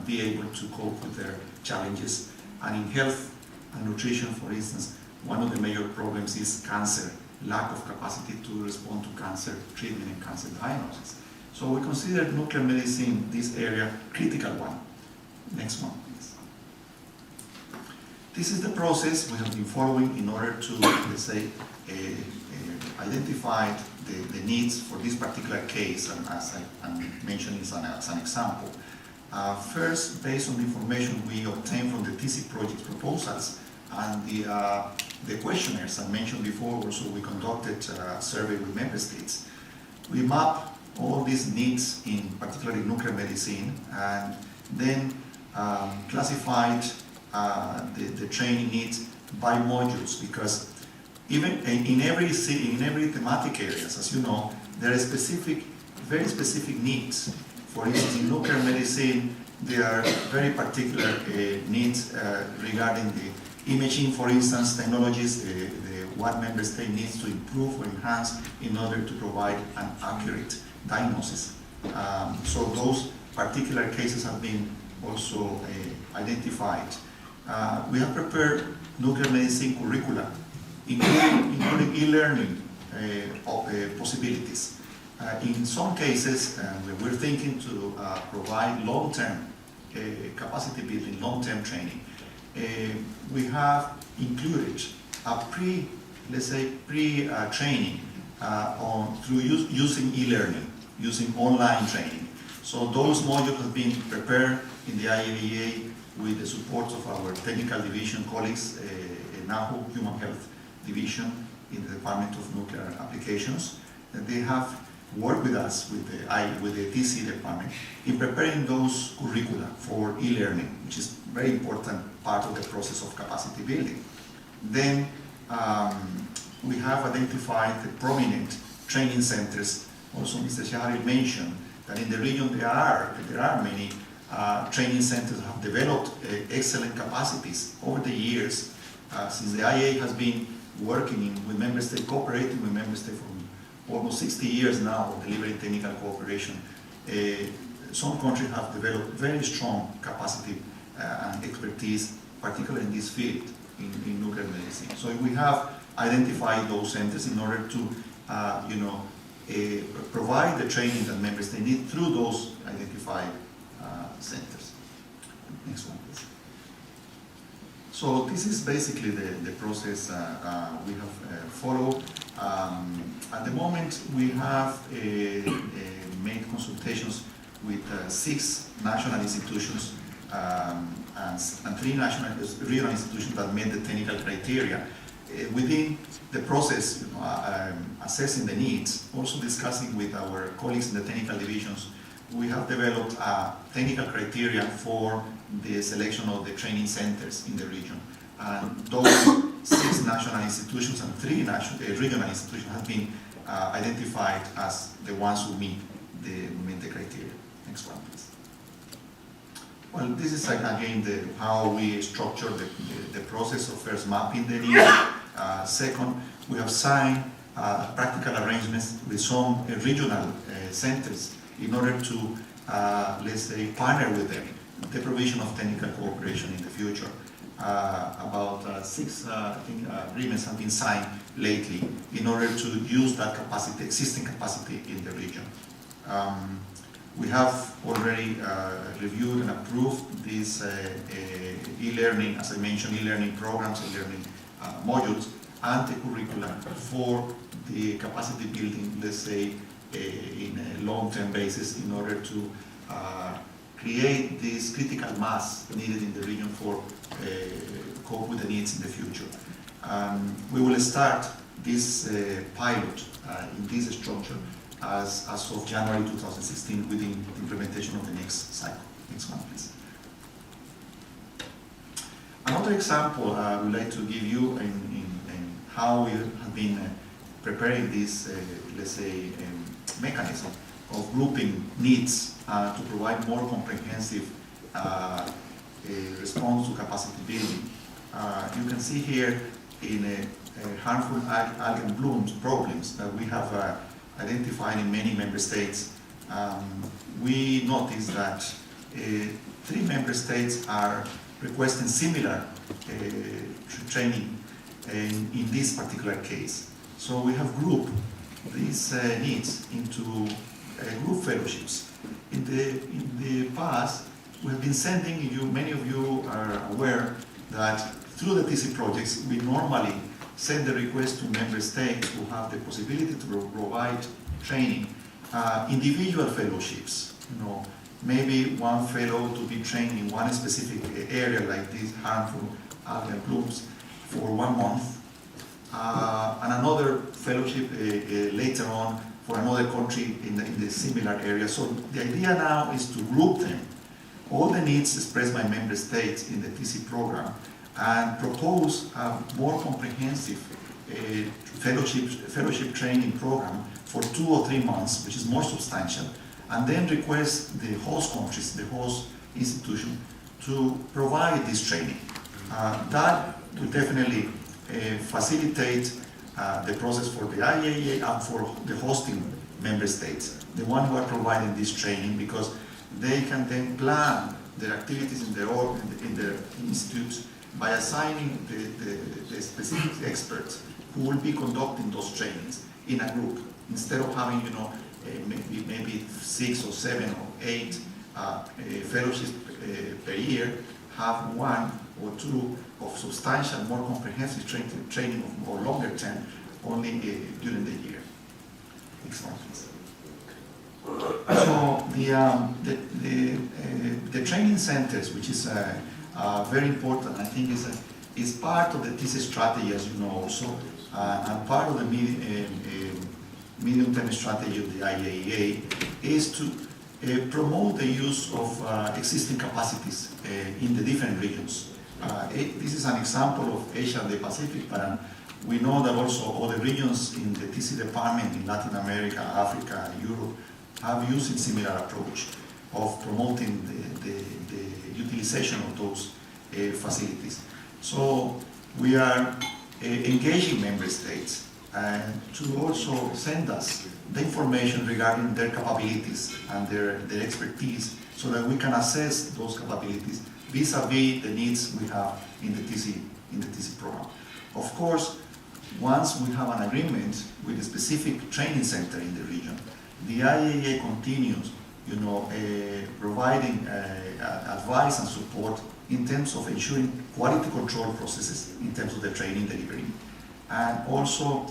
be able to cope with their challenges. And in health and nutrition, for instance, one of the major problems is cancer, lack of capacity to respond to cancer treatment and cancer diagnosis. So we consider nuclear medicine, this area, critical one. Next one, please. This is the process we have been following in order to, let's say, identify the needs for this particular case, and as I mentioned as an example. First, based on the information we obtained from the TC project proposals and the questionnaires I mentioned before, also we conducted a survey with member states. We mapped all these needs in particularly nuclear medicine, and then classified the training needs by modules, because even in every thematic areas, as you know, there are very specific needs. For instance, in nuclear medicine, there are very particular needs regarding the imaging, for instance, technologies, what member state needs to improve or enhance in order to provide an accurate diagnosis. So those particular cases have been also identified. We have prepared nuclear medicine curricula, including e-learning possibilities. In some cases, we're thinking to provide long-term capacity building, long-term training, we have included a pre-training through using e-learning, using online training. So those modules have been prepared in the IAEA with the support of our technical division colleagues, NAHU Human Health Division in the Department of Nuclear Applications. And they have worked with us, with the TC department, in preparing those curricula for e-learning, which is a very important part of the process of capacity building. Then we have identified the prominent training centers. Also, Mr. Shahari mentioned that in the region there are many training centers that have developed excellent capacities over the years, since the IAEA has been working with member states, cooperating with member states for almost 60 years now, delivering technical cooperation. Some countries have developed very strong capacity and expertise, particularly in this field, in nuclear medicine. So we have identified those centers in order to provide the training that member states need through those identified centers. Next one, please. So this is basically the process we have followed. At the moment, we have made consultations with 6 national institutions and 3 regional institutions that met the technical criteria. Within the process, assessing the needs, also discussing with our colleagues in the technical divisions, we have developed a technical criteria for the selection of the training centers in the region. And those 6 national institutions and 3 regional institutions have been identified as the ones who meet the criteria. Next one, please. Well, this is again how we structure the process of first mapping the needs. Second, we have signed practical arrangements with some regional centers in order to, let's say, partner with them, the provision of technical cooperation in the future. About 6, agreements have been signed lately in order to use that capacity, existing capacity in the region. We have already reviewed and approved these e-learning, as I mentioned, e-learning programs, e-learning modules, and the curriculum for the capacity building, let's say, in a long-term basis in order to create this critical mass needed in the region for cope with the needs in the future. We will start this pilot in this structure as of January 2016 within the implementation of the next cycle. Next one, please. Another example I would like to give you in how we have been preparing this, let's say, mechanism of grouping needs to provide more comprehensive response to capacity building. You can see here in harmful algal blooms problems that we have identified in many member states. We noticed that 3 member states are requesting similar training in this particular case. So we have grouped these needs into group fellowships. In the past, we have been sending you, many of you are aware that through the TC projects, we normally send the request to member states who have the possibility to provide training, individual fellowships. Maybe one fellow to be trained in one specific area like these harmful algal blooms for 1 month, and another fellowship later on for another country in the similar area. So the idea now is to group them, all the needs expressed by member states in the TC program, and propose a more comprehensive fellowship training program for 2 or 3 months, which is more substantial, and then request the host countries, the host institution, to provide this training. That will definitely facilitate the process for the IAEA and for the hosting member states, the one who are providing this training, because they can then plan their activities in their institutes by assigning the specific experts who will be conducting those trainings in a group, instead of having maybe 6 or 7 or 8 fellowship per year, have 1 or 2 of substantial, more comprehensive training of more longer term only during the year. Next one, please. So the training centers, which is very important, I think is part of the TC strategy, as you know also, and part of the medium-term strategy of the IAEA is to promote the use of existing capacities in the different regions. This is an example of Asia and the Pacific, but we know that also other regions in the TC department in Latin America, Africa, Europe have used a similar approach of promoting the utilization of those facilities. So we are engaging member states to also send us the information regarding their capabilities and their expertise so that we can assess those capabilities vis-a-vis the needs we have in the TC program. Of course, once we have an agreement with a specific training center in the region, the IAEA continues, providing advice and support in terms of ensuring quality control processes in terms of the training delivery, and also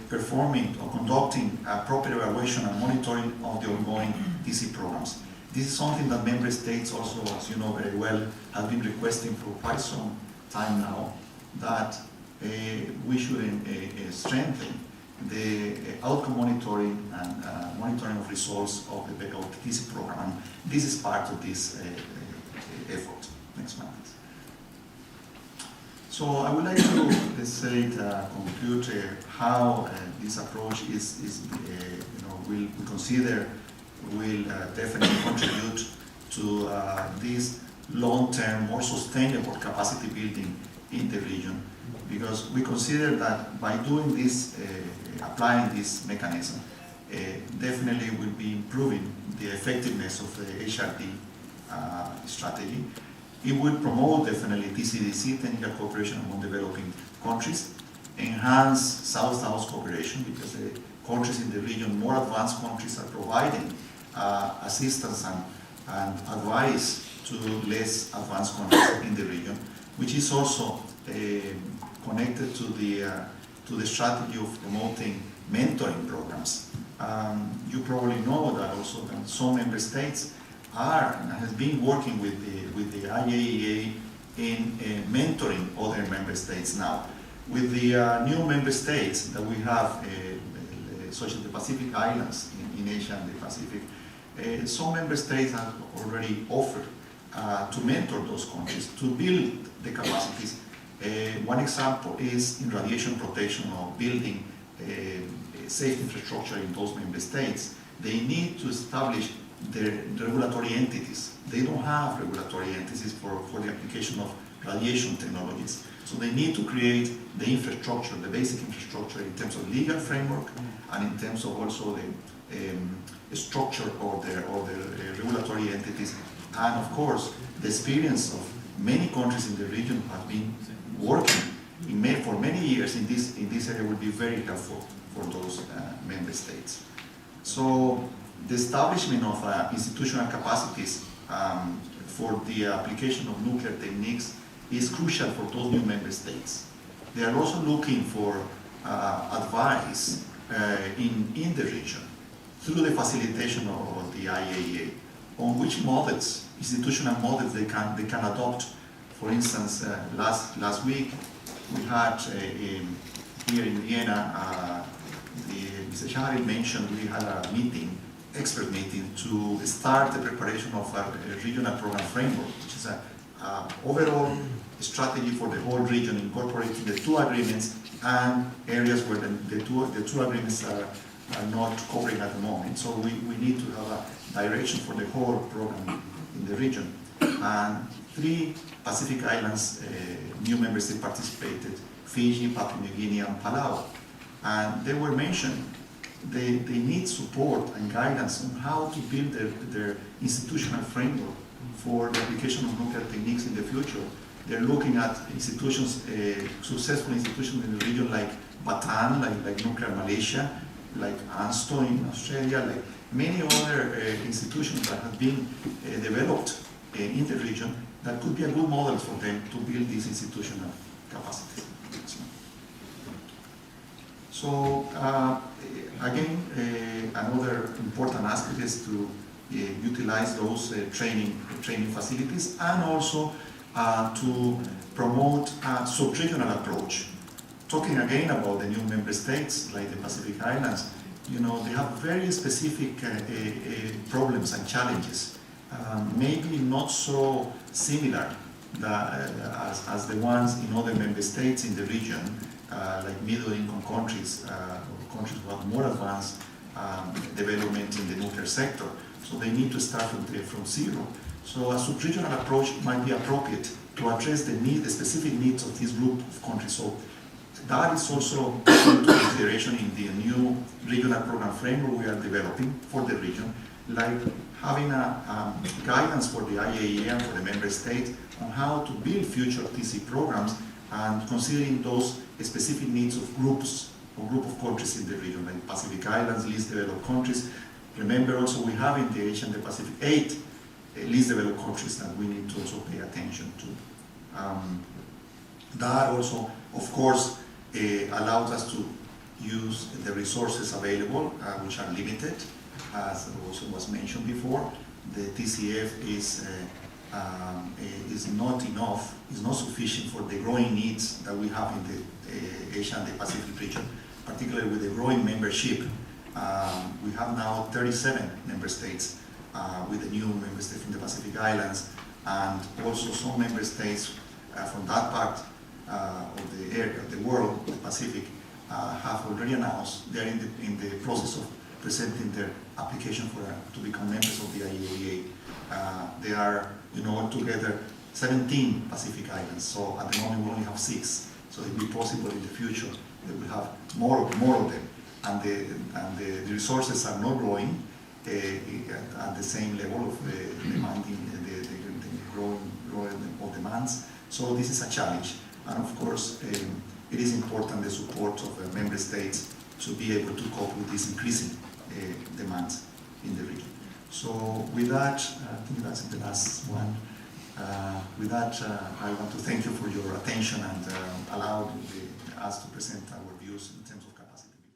performing or conducting proper evaluation and monitoring of the ongoing TC programs. This is something that member states also, as you know very well, have been requesting for quite some time now, that we should strengthen the outcome monitoring and monitoring of results of the TC program. And this is part of this effort. Next one, please. So I would like to, let's say, conclude how this approach we consider will definitely contribute to this long-term, more sustainable capacity building in the region, because we consider that by doing this, applying this mechanism, definitely will be improving the effectiveness of the HRD strategy. It will promote definitely TCDC, technical cooperation among developing countries, enhance South-South cooperation, because the countries in the region, more advanced countries, are providing assistance and advice to less advanced countries in the region, which is also connected to the strategy of promoting mentoring programs. You probably know that also that some member states has been working with the IAEA in mentoring other member states now. With the new member states that we have, such as the Pacific Islands in Asia and the Pacific, some member states have already offered to mentor those countries to build the capacities. One example is in radiation protection or building safe infrastructure in those member states. They need to establish their regulatory entities. They don't have regulatory entities for the application of radiation technologies. So they need to create the infrastructure, the basic infrastructure in terms of legal framework and in terms of also the structure of their regulatory entities. And of course, the experience of many countries in the region have been working for many years in this area will be very helpful for those member states. So the establishment of institutional capacities for the application of nuclear techniques is crucial for those new member states. They are also looking for advice in the region through the facilitation of the IAEA on which models, institutional models they can adopt. For instance, last week we had here in Vienna, Mr. Shahari mentioned we had a meeting, expert meeting, to start the preparation of a regional program framework, which is an overall strategy for the whole region, incorporating the two agreements and areas where the two agreements are not covering at the moment. So we need to have a direction for the whole program in the region. And 3 Pacific Islands, new member states participated: Fiji, Papua New Guinea, and Palau. And they were mentioned, they need support and guidance on how to build their institutional framework for the application of nuclear techniques in the future. They're looking at institutions, successful institutions in the region like Bataan, like Nuclear Malaysia, like ANSTO in Australia, like many other institutions that have been developed in the region that could be a good model for them to build this institutional capacity. So again, another important aspect is to utilize those training facilities, and also to promote a sub-regional approach. Talking again about the new member states like the Pacific Islands, you know, they have very specific problems and challenges, maybe not so similar as the ones in other member states in the region, like middle-income countries, or countries who have more advanced development in the nuclear sector. So they need to start from zero. So a sub-regional approach might be appropriate to address the specific needs of this group of countries. So that is also taken into consideration in the new regional program framework we are developing for the region, like having a guidance for the IAEA and for the member states on how to build future TC programs, and considering those specific needs of groups or group of countries in the region, like Pacific Islands, least developed countries. Remember also we have in the Asia and the Pacific 8 least developed countries that we need to also pay attention to. That also, of course, allows us to use the resources available, which are limited, as also was mentioned before. The TCF is not enough, is not sufficient for the growing needs that we have in the Asia and the Pacific region, particularly with the growing membership. We have now 37 member states, with the new member state from the Pacific Islands, and also some member states from that part of the area of the world, the Pacific, have already announced they're in the process of presenting their application to become members of the IAEA. They are, you know, altogether 17 Pacific Islands. So at the moment we only have 6. So it will be possible in the future that we have more of them, and the resources are not growing at the same level of demanding the growing of demands. So this is a challenge, and of course it is important the support of member states to be able to cope with these increasing demands in the region. So with that, I think that's the last one. With that, I want to thank you for your attention and allow us to present our views in terms of capacity.